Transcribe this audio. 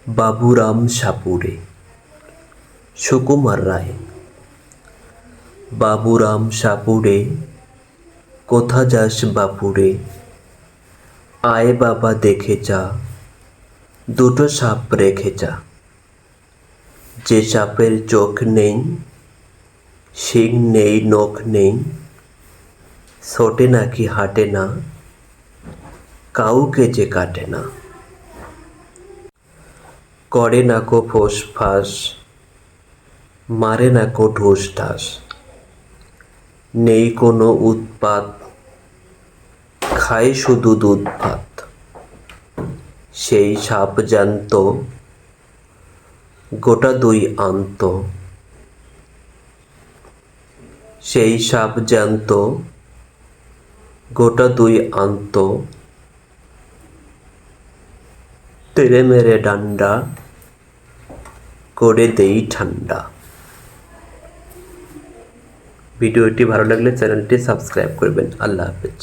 বাবুরাম সাপুড়ে। সুকুমার রায়। বাবুরাম সাপুড়ে, কোথা যাস বাপুরে, আয় বাবা দেখে যা, দুটো সাপ রেখে যা। যে সাপের চোখ নেই, শিং নেই, নখ নেই, ছোটে নাকি হাঁটে না, কাউকে যে কাটে না। করে না কো ফোঁস ফাঁস, মারে না কো ঢুস ঢাস, নেই কোনো উৎপাত, খায় শুধু দুধ ভাত। সেই সাপ জ্যান্ত, গোটা দুই আন্ত। সেই সাপ জ্যান্ত, গোটা দুই আন্ত। তেড়ে মেরে ডান্ডা, করে দেই ঠান্ডা। ভিডিওটি ভালো লাগলে চ্যানেলটি সাবস্ক্রাইব করবেন। আল্লাহ হাফেজ।